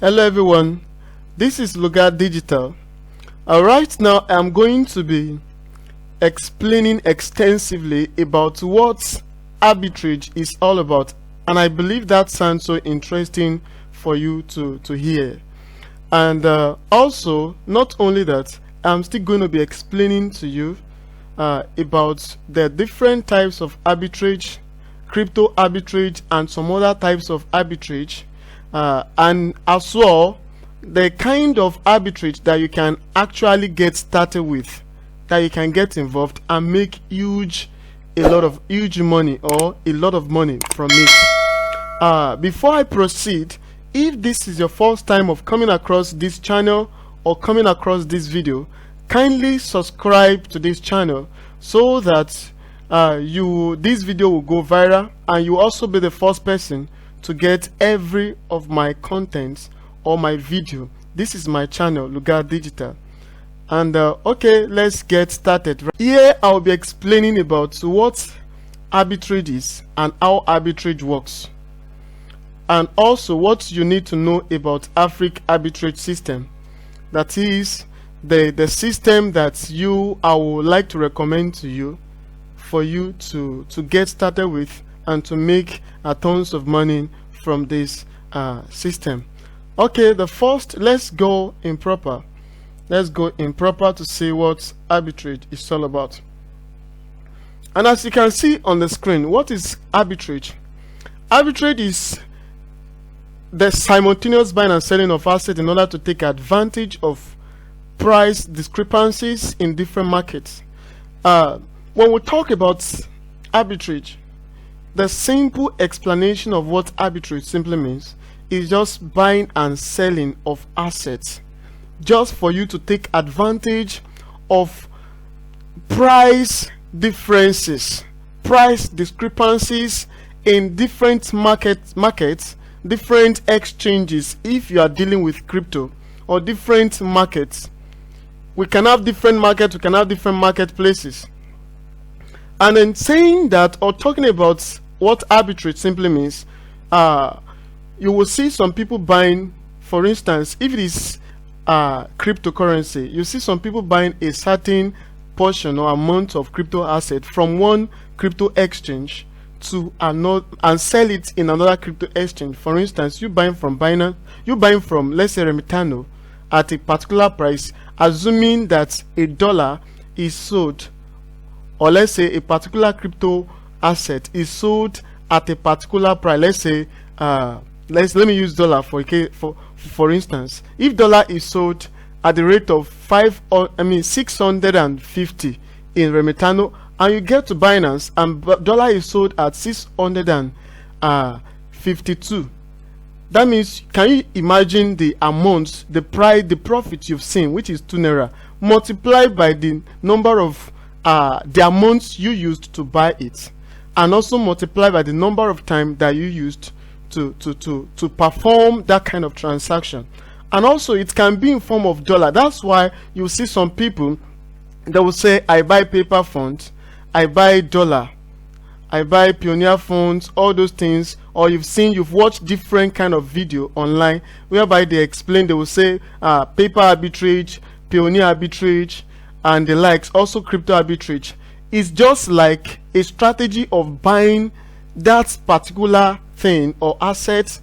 Hello everyone, this is Lugar Digital. Right now I'm going to be explaining extensively about what arbitrage is all about, and I believe that sounds so interesting for you to hear. And also, not only that, I'm still going to be explaining to you about the different types of arbitrage, crypto arbitrage, and some other types of arbitrage, and as well the kind of arbitrage that you can actually get started with, that you can get involved and make huge money or a lot of money from it. Before I proceed, if this is your first time of coming across this channel or coming across this video, kindly subscribe to this channel so that this video will go viral, and you also be the first person to get every of my contents or my video. This is my channel, Lugar Digital. And okay, let's get started. Here I'll be explaining about what arbitrage is and how arbitrage works, and also what you need to know about AFRIQ arbitrage system. That is the system that I would like to recommend to you for you to get started with and to make tons of money from this system. Okay, let's go in proper to see what arbitrage is all about. And as you can see on the screen, what is arbitrage? Arbitrage is the simultaneous buying and selling of assets in order to take advantage of price discrepancies in different markets. When we talk about arbitrage, the simple explanation of what arbitrage simply means is just buying and selling of assets, just for you to take advantage of price differences, price discrepancies in different markets, different exchanges. If you are dealing with crypto or different markets, we can have different markets, we can have different marketplaces. And in saying that or talking about what arbitrage simply means, you will see some people buying, for instance, if it is cryptocurrency, you see some people buying a certain portion or amount of crypto asset from one crypto exchange to another and sell it in another crypto exchange. For instance, you buying from Binance, you buying from, let's say, Remitano at a particular price, assuming that $1 is sold, or let's say a particular crypto asset is sold at a particular price. Let's say let me use dollar for instance. If dollar is sold at the rate of 650 in Remitano, and you get to Binance and dollar is sold at 652, that means, can you imagine the amounts, the profit you've seen, which is 2 naira, multiplied by the number of the amounts you used to buy it, and also multiply by the number of time that you used to perform that kind of transaction. And also it can be in form of dollar. That's why you see some people that will say, I buy paper funds, I buy dollar, I buy pioneer funds, all those things. Or you've watched different kind of video online whereby they explain, they will say paper arbitrage, pioneer arbitrage, and the likes, also crypto arbitrage. It's just like a strategy of buying that particular thing or asset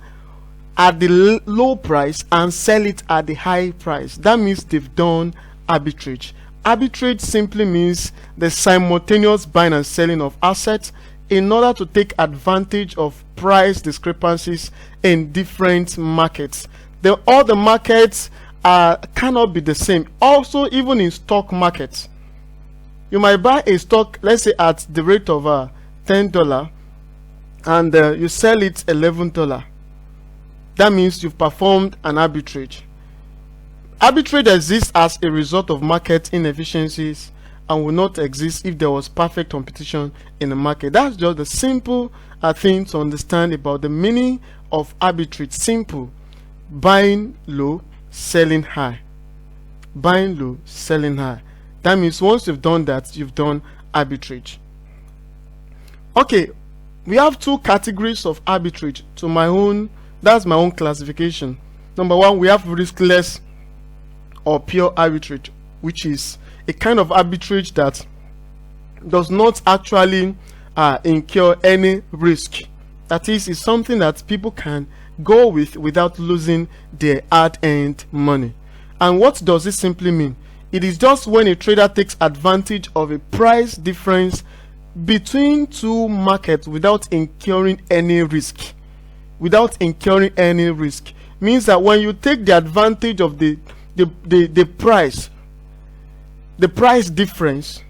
at the low price and sell it at the high price. That means they've done arbitrage. Arbitrage simply means the simultaneous buying and selling of assets in order to take advantage of price discrepancies in different markets. All the markets cannot be the same. Also, even in stock markets, you might buy a stock, let's say, at the rate of $10, and you sell it $11. That means you've performed an arbitrage. Arbitrage exists as a result of market inefficiencies and will not exist if there was perfect competition in the market. That's just the simple thing to understand about the meaning of arbitrage. Simple: buying low, selling high. Buying low, selling high. That means once you've done that, you've done arbitrage. Okay, we have two categories of arbitrage. That's my own classification. Number one, we have riskless or pure arbitrage, which is a kind of arbitrage that does not actually incur any risk. That is, it's something that people can go with without losing their hard-earned money. And what does it simply mean? It is just when a trader takes advantage of a price difference between two markets without incurring any risk. Without incurring any risk means that when you take the advantage of the price difference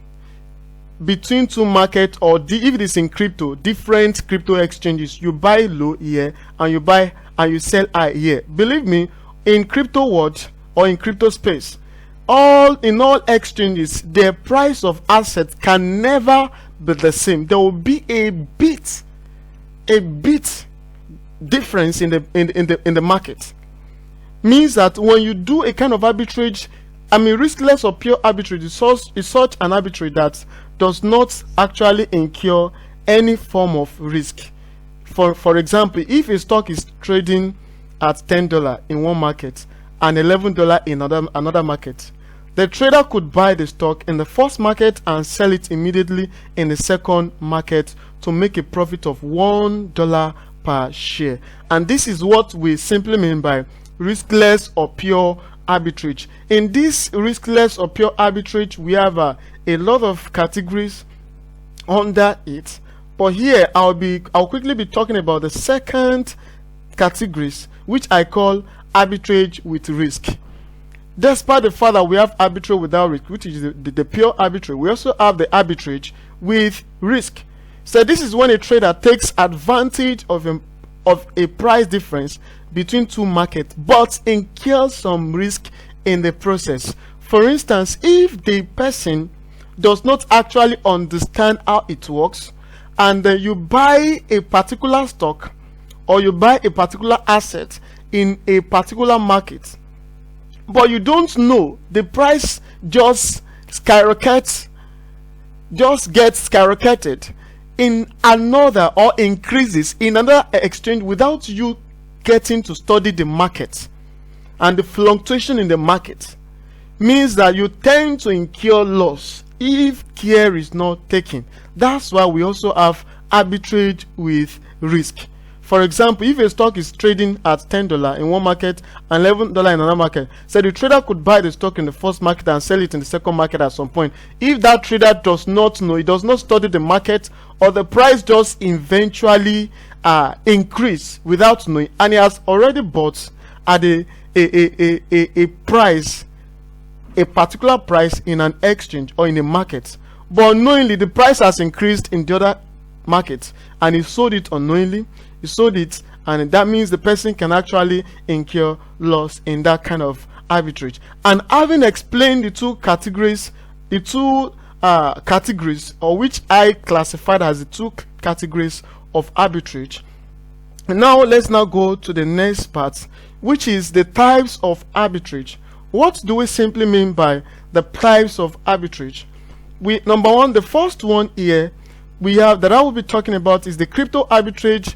between two markets, or if it is in crypto, different crypto exchanges, you buy low here and you sell high here. Believe me, in crypto world or in crypto space, in all exchanges, the price of assets can never be the same. There will be a bit difference in the market. Means that when you do a kind of arbitrage, riskless or pure arbitrage is such an arbitrage that does not actually incur any form of risk. For example, if a stock is trading at $10 in one market and $11 in another market, the trader could buy the stock in the first market and sell it immediately in the second market to make a profit of $1 per share. And this is what we simply mean by riskless or pure arbitrage. In this riskless or pure arbitrage, we have a lot of categories under it, but here I'll quickly be talking about the second categories, which I call arbitrage with risk. Despite the fact that we have arbitrage without risk, which is the pure arbitrage, we also have the arbitrage with risk. So this is when a trader takes advantage of a price difference between two markets, but incurs some risk in the process. For instance, if the person does not actually understand how it works, and you buy a particular stock or you buy a particular asset in a particular market, but you don't know, the price just gets skyrocketed in another, or increases in another exchange without you getting to study the market and the fluctuation in the market, means that you tend to incur loss if care is not taken. That's why we also have arbitrage with risk. For example, if a stock is trading at $10 in one market and $11 in another market, so the trader could buy the stock in the first market and sell it in the second market at some point. If that trader does not know, he does not study the market, or the price just eventually increase without knowing, and he has already bought at a particular price in an exchange or in a market, but unknowingly the price has increased in the other market and he sold it unknowingly, and that means the person can actually incur loss in that kind of arbitrage. And having explained the two categories, or which I classified as the two categories of arbitrage, now let's go to the next part, which is the types of arbitrage. What do we simply mean by the types of arbitrage? Number one, the first one here we have that I will be talking about is the crypto arbitrage,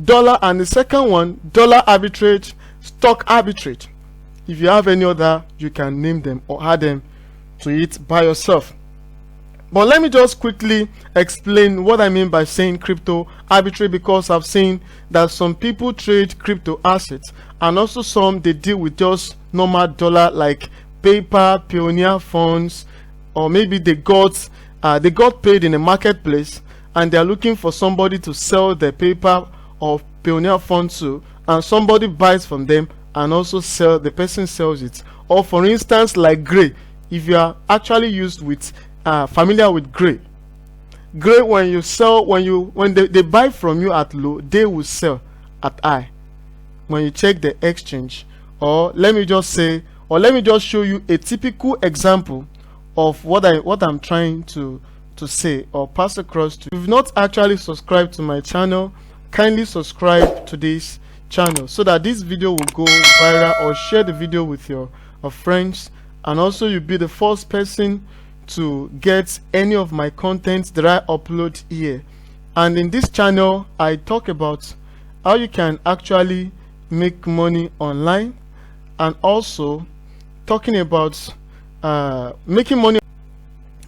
dollar, and the second one, dollar arbitrage, stock arbitrage. If you have any other, you can name them or add them to it by yourself. But let me just quickly explain what I mean by saying crypto arbitrage, because I've seen that some people trade crypto assets and also some they deal with just normal dollar, like paper, pioneer funds, or maybe they got paid in a marketplace and they are looking for somebody to sell their paper or pioneer funds to, and somebody buys from them and also the person sells it. Or for instance, like gray, if you are actually familiar with gray, when they buy from you at low, they will sell at high when you check the exchange. Or let me just show you a typical example of what I'm trying to say or pass across to you. If you've not actually subscribed to my channel, kindly subscribe to this channel so that this video will go viral, or share the video with your friends, and also you'll be the first person to get any of my contents that I upload here. And in this channel I talk about how you can actually make money online, and also talking about making money.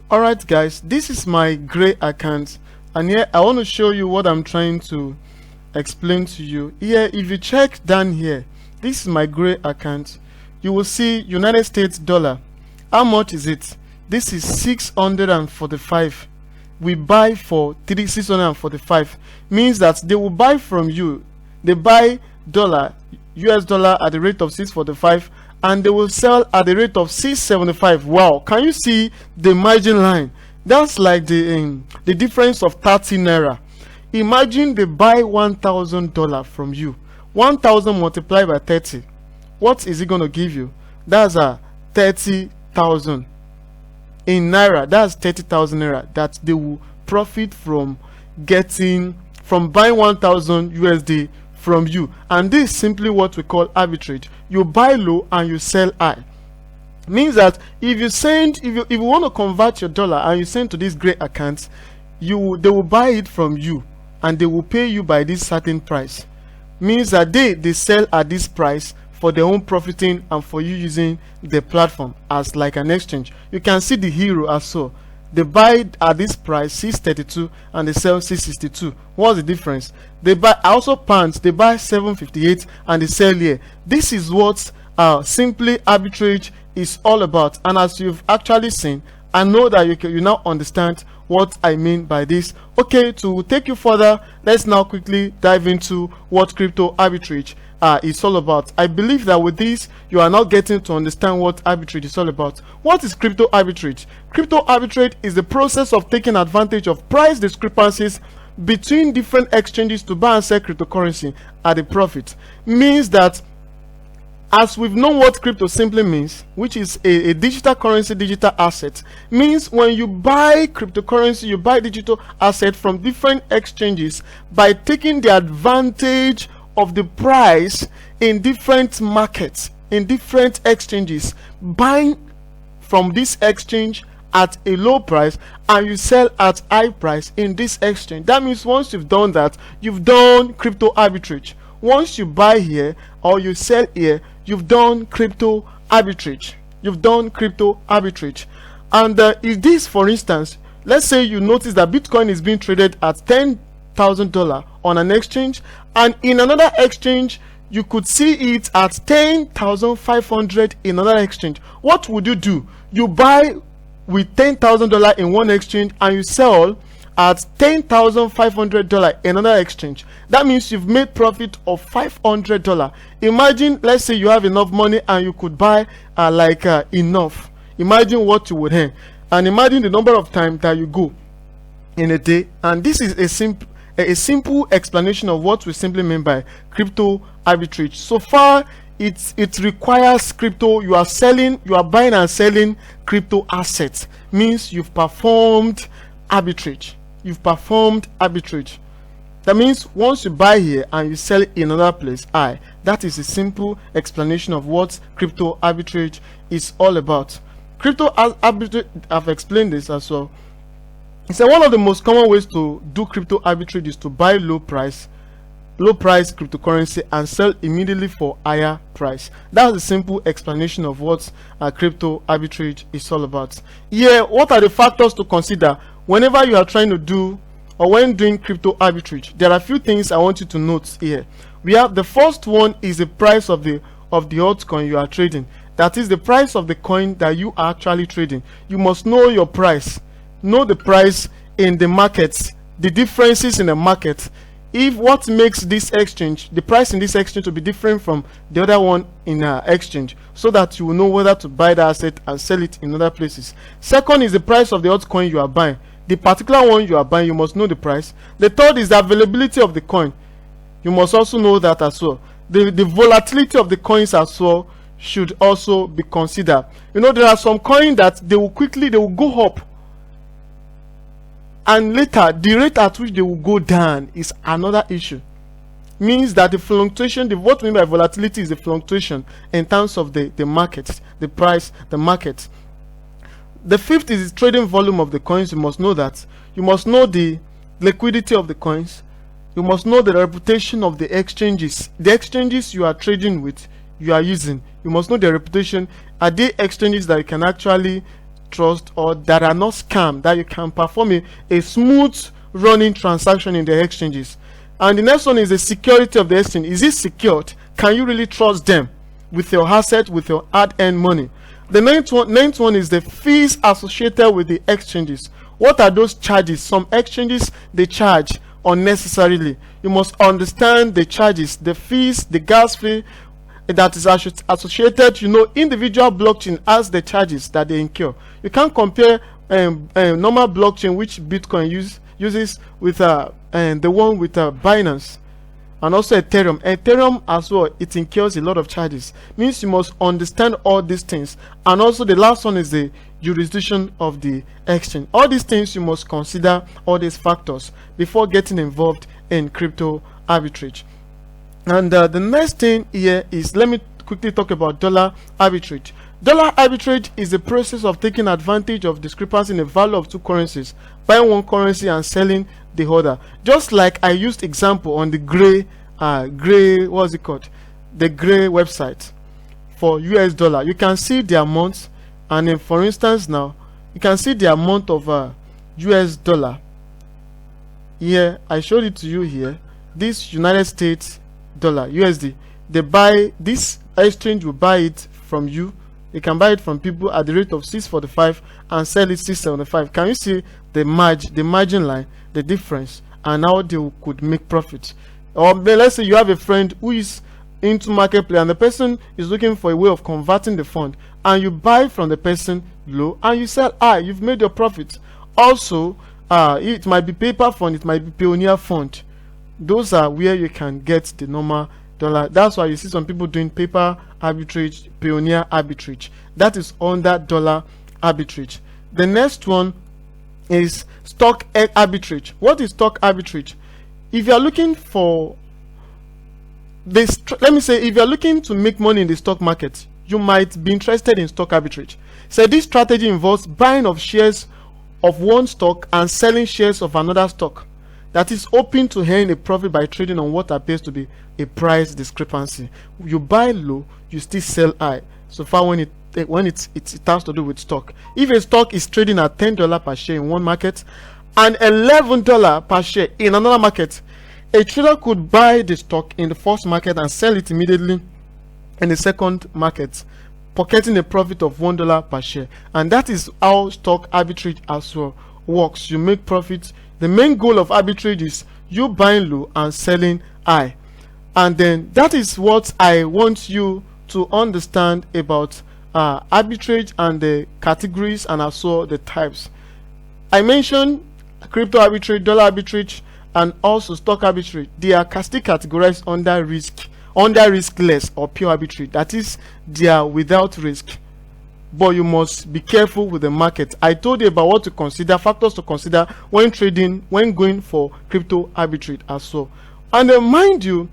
Alright guys, this is my gray account, and here I want to show you what I'm trying to explain to you. Here, if you check down here, this is my gray account. You will see United States dollar. How much is it? This is 645. We buy for 645. Means that they will buy from you. They buy dollar, US dollar at the rate of 645, and they will sell at the rate of 675. Wow, can you see the margin line? That's like the difference of 30 naira. Imagine they buy $1,000 from you. 1,000 multiplied by 30. What is it going to give you? That's a 30,000 in naira. That's 30,000 naira that they will profit from getting, from buying 1,000 USD from you. And this is simply what we call arbitrage. You buy low and you sell high. Means that if you want to convert your dollar and you send to this gray account, they will buy it from you and they will pay you by this certain price. Means that they sell at this price for their own profiting and for you using the platform as like an exchange. You can see the hero as so. They buy at this price 632 and they sell 662. What's the difference? They buy also pants, they buy 758 and they sell here. This is what simply arbitrage is all about. And as you've actually seen, I know that you now understand what I mean by this. Okay, to take you further, let's now quickly dive into what crypto arbitrage is all about. I believe that with this, you are now getting to understand what arbitrage is all about. What is crypto arbitrage? Crypto arbitrage is the process of taking advantage of price discrepancies between different exchanges to buy and sell cryptocurrency at a profit. Means that, as we've known what crypto simply means, which is a digital currency, digital asset, means when you buy cryptocurrency, you buy digital asset from different exchanges by taking the advantage of the price in different markets, in different exchanges, buying from this exchange at a low price and you sell at high price in this exchange. That means once you've done that, you've done crypto arbitrage. Once you buy here or you sell here, you've done crypto arbitrage. You've done crypto arbitrage. And if this, for instance, let's say you notice that Bitcoin is being traded at $10,000 on an exchange, and in another exchange you could see it at 10,500 in another exchange. What would you do? You buy with $10,000 in one exchange and you sell at $10,500 in another exchange. That means you've made profit of $500. Imagine, let's say you have enough money and you could buy enough. Imagine what you would earn, and imagine the number of times that you go in a day. And this is a simple explanation of what we simply mean by crypto arbitrage. So far, it requires crypto. You are buying and selling crypto assets. Means you've performed arbitrage. You've performed arbitrage. That means once you buy here and you sell in another place, that is a simple explanation of what crypto arbitrage is all about. Crypto arbitrage, I've explained this as well. It's one of the most common ways to do crypto arbitrage is to buy low price cryptocurrency and sell immediately for higher price. That's a simple explanation of what crypto arbitrage is all about. Yeah, what are the factors to consider whenever you are trying to do or when doing crypto arbitrage? There are a few things I want you to note here. We have the first one is the price of the altcoin you are trading. That is the price of the coin that you are actually trading. You must know your price. Know the price in the markets, the differences in the market. If what makes this exchange, the price in this exchange, to be different from the other one in exchange, so that you will know whether to buy the asset and sell it in other places. Second is the price of the altcoin you are buying. The particular one you are buying, you must know the price. The third is the availability of the coin. You must also know that as well. The volatility of the coins as well should also be considered. You know, there are some coins that they will go up, and later the rate at which they will go down is another issue. Means that the fluctuation, what we mean by volatility is the fluctuation in terms of the market, the price, the market. The fifth is the trading volume of the coins. You must know that. You must know the liquidity of the coins. You must know the reputation of the exchanges. The exchanges you are trading with, you are using. You must know their reputation. Are they exchanges that you can actually trust, or that are not scam, that you can perform a smooth running transaction in the exchanges? And the next one is the security of the exchange. Is it secured? Can you really trust them with your asset, with your hard-earned money? The ninth one is the fees associated with the exchanges. What are those charges? Some exchanges, they charge unnecessarily. You must understand the charges, the fees, the gas fee that is associated. Individual blockchain has the charges that they incur. You can't compare normal blockchain which Bitcoin uses with the one with Binance, and also Ethereum. Ethereum as well, it incurs a lot of charges. Means you must understand all these things. And also the last one is the jurisdiction of the exchange. All these things you must consider, all these factors, before getting involved in crypto arbitrage. And the next thing here is, let me quickly talk about dollar arbitrage. Dollar arbitrage is the process of taking advantage of discrepancy in the value of two currencies, buying one currency and selling the other. Just like I used example on the gray what's it called, the gray website for US dollar. You can see the amount, and then for instance now you can see the amount of US dollar here. I showed it to you here. This United States dollar, USD, they buy, this exchange will buy it from you. You can buy it from people at the rate of 645 and sell it 675. Can you see the margin line, the difference, and how they could make profit? Or let's say you have a friend who is into marketplace and the person is looking for a way of converting the fund, and you buy from the person low and you sell high. You've made your profit. Also, it might be paper fund, it might be pioneer fund. Those are where you can get the normal dollar. That's why you see some people doing paper arbitrage, pioneer arbitrage. That is under dollar arbitrage. The next one is stock arbitrage. What is stock arbitrage? If you are looking for this, let me say, if you are looking to make money in the stock market, you might be interested in stock arbitrage. So this strategy involves buying of shares of one stock and selling shares of another stock that is open to earn a profit by trading on what appears to be a price discrepancy. You buy low, you still sell high. So far when it has to do with stock. If a stock is trading at $10 per share in one market and $11 per share in another market, a trader could buy the stock in the first market and sell it immediately in the second market, pocketing a profit of $1 per share. And that is how stock arbitrage as well works. You make profit. The main goal of arbitrage is you buying low and selling high. And then that is what I want you to understand about arbitrage and the categories and also the types. I mentioned crypto arbitrage, dollar arbitrage, and also stock arbitrage. They are still categorized under riskless or pure arbitrage. That is, they are without risk. But you must be careful with the market. I told you about what to consider, factors to consider when trading, when going for crypto arbitrage as well. And mind you,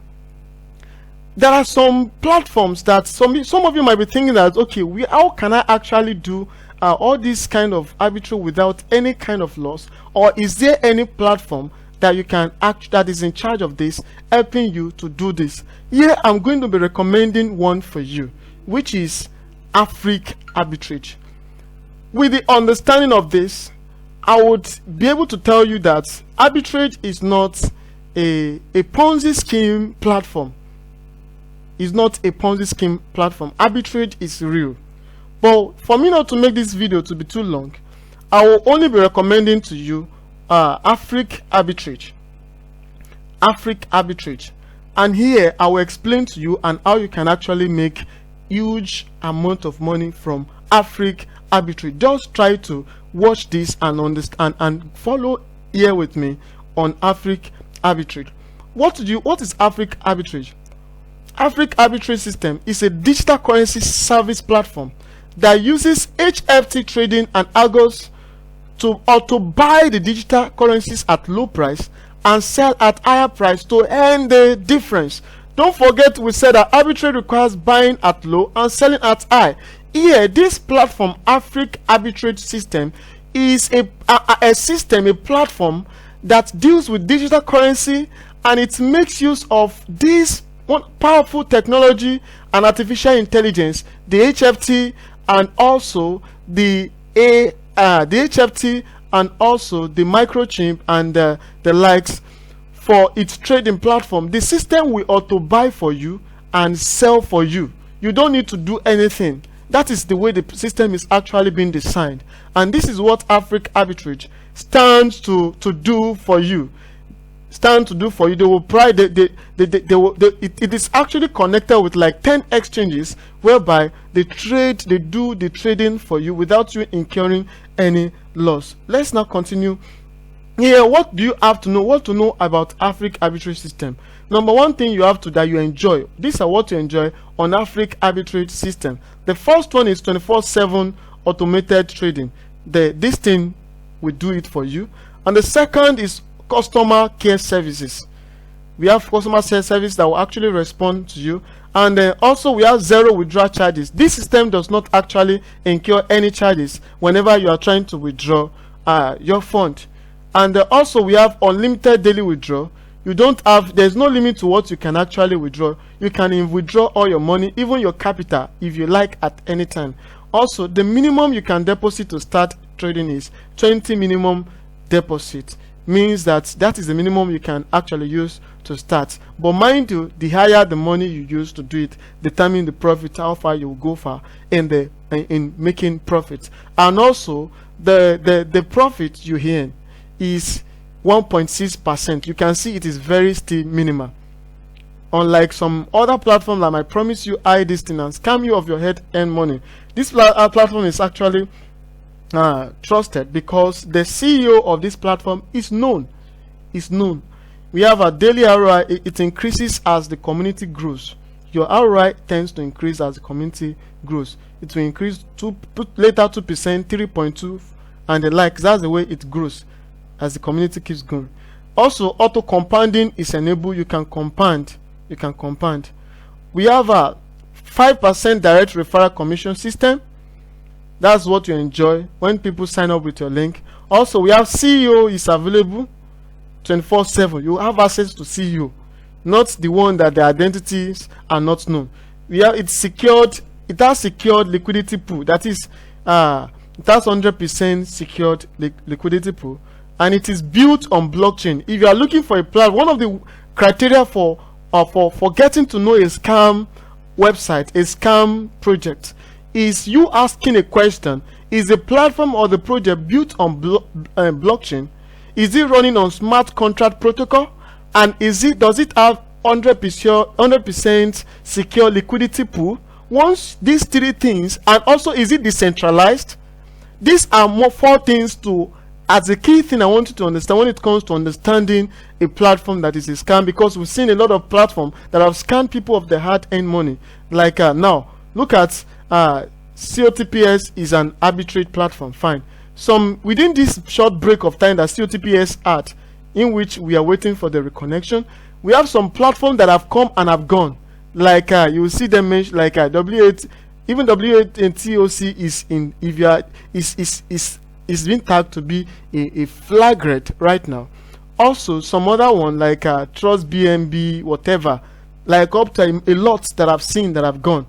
there are some platforms that some of you might be thinking that, okay, how can I actually do all this kind of arbitrage without any kind of loss? Or is there any platform that you can that is in charge of this, helping you to do this? Here I'm going to be recommending one for you, which is AFRIQ Arbitrage. With the understanding of this, I would be able to tell you that arbitrage is not a Ponzi scheme platform. It's not a Ponzi scheme platform. Arbitrage is real. But for me not to make this video to be too long, I will only be recommending to you AFRIQ Arbitrage. AFRIQ Arbitrage. And here I will explain to you and how you can actually make huge amount of money from AFRIQ Arbitrage. Just try to watch this and understand and follow here with me on AFRIQ Arbitrage. What is AFRIQ Arbitrage? AFRIQ Arbitrage System is a digital currency service platform that uses HFT trading and algos to buy the digital currencies at low price and sell at higher price to earn the difference. Don't forget, we said that arbitrage requires buying at low and selling at high. Here, this platform, AFRIQ Arbitrage System, is a platform that deals with digital currency, and it makes use of this one powerful technology and artificial intelligence, the HFT, and also the HFT, and also the microchip and the likes for its trading platform. The system will auto buy for you and sell for you. You don't need to do anything. That is the way the system is actually being designed, and this is what AFRIQ Arbitrage stands to do for you. They will provide it is actually connected with like 10 exchanges whereby they do the trading for you without you incurring any loss. Let's now continue. Here, what do you have to know? What to know about AFRIQ Arbitrage System? Number one thing you have to that you enjoy. These are what you enjoy on AFRIQ Arbitrage System. The first one is 24/7 automated trading. This thing will do it for you. And the second is customer care services. We have customer care service that will actually respond to you. And also we have zero withdrawal charges. This system does not actually incur any charges whenever you are trying to withdraw your fund. And also we have unlimited daily withdrawal. There's no limit to what you can actually withdraw. You can withdraw all your money, even your capital, if you like, at any time. Also, the minimum you can deposit to start trading is 20 minimum deposit. Means that is the minimum you can actually use to start. But mind you, the higher the money you use to do it, determine the profit, how far you will go far in making profit. And also the profit you earn is 1.6%. You can see it is very still minimal. Unlike some other platforms that might promise you high this thing and scam you of your head earn money, this platform is actually trusted because the CEO of this platform is known. We have a daily ROI. It increases as the community grows. Your ROI tends to increase as the community grows. It will increase later 2%, 3.2, and the like. That's the way it grows as the community keeps going. Also, auto compounding is enabled. You can compound. We have a 5% direct referral commission system. That's what you enjoy when people sign up with your link. Also, we have CEO is available 24/7. You have access to CEO, not the one that the identities are not known. It's secured. It has secured liquidity pool. That is, it has 100% secured liquidity pool, and it is built on blockchain. If you are looking for a platform, one of the criteria for getting to know a scam website, a scam project, is you asking a question: is the platform or the project built on blockchain? Is it running on smart contract protocol? And does it have 100% secure liquidity pool? Once these three things, and also is it decentralized? These are four things as a key thing I want you to understand when it comes to understanding a platform that is a scam, because we've seen a lot of platforms that have scammed people of their hard-earned money. Like now, look at COTPS is an arbitrage platform. Fine. Within this short break of time that COTPS had, in which we are waiting for the reconnection, we have some platforms that have come and have gone. Like you will see them mentioned, like W8, even W8 and TOC is being tagged to be a flagrant right now. Also, some other one like Trust BNB, whatever, like up to a lot that I've seen that have gone.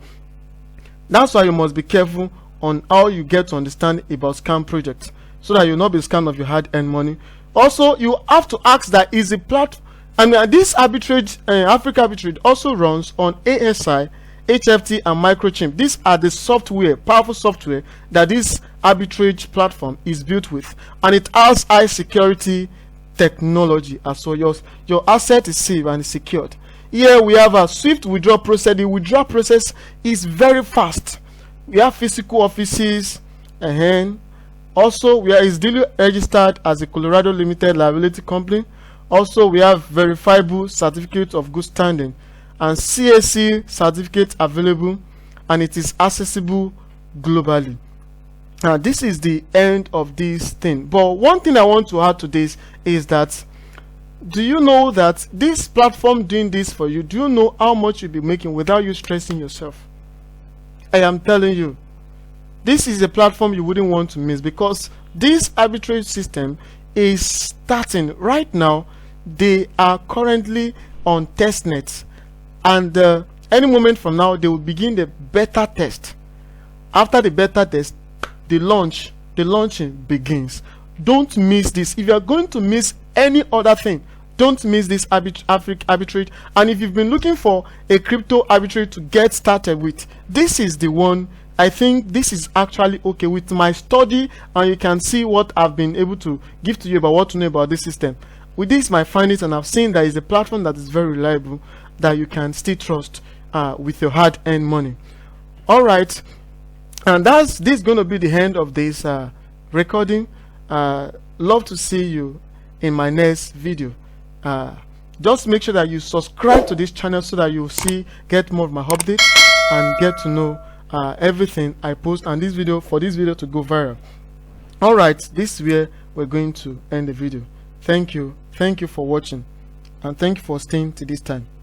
That's why you must be careful on how you get to understand about scam projects, so that you'll not be scammed of your hard-earned money. Also, you have to ask that is a platform, and this arbitrage, AFRIQ Arbitrage, also runs on ASI, HFT, and microchip. These are the software, powerful software that this arbitrage platform is built with, and it has high security technology as well. Your asset is safe and secured. Here we have a swift withdrawal process. The withdrawal process is very fast. We have physical offices, also is duly registered as a Colorado Limited Liability Company. Also, we have verifiable certificate of good standing and CAC certificate available, and it is accessible globally. Now, this is the end of this thing. But one thing I want to add to this is that, do you know that this platform doing this for you, do you know how much you'll be making without you stressing yourself? I am telling you, this is a platform you wouldn't want to miss, because this arbitrage system is starting right now. They are currently on testnet, and Any moment from now, they will begin the beta test. After the beta test, the launching begins. Don't miss this. If you are going to miss any other thing, don't miss this Afriq arbitrage. And if you've been looking for a crypto arbitrage to get started with, this is the one. I think this is actually okay with my study, and you can see what I've been able to give to you about what to know about this system. With this, my findings, and I've seen that is a platform that is very reliable, that you can still trust with your hard-earned money. All right, and this is going to be the end of this recording. Love to see you in my next video. Just make sure that you subscribe to this channel so that you get more of my updates and get to know everything I post, and for this video to go viral. All right, this is where we're going to end the video. Thank you for watching, and thank you for staying to this time.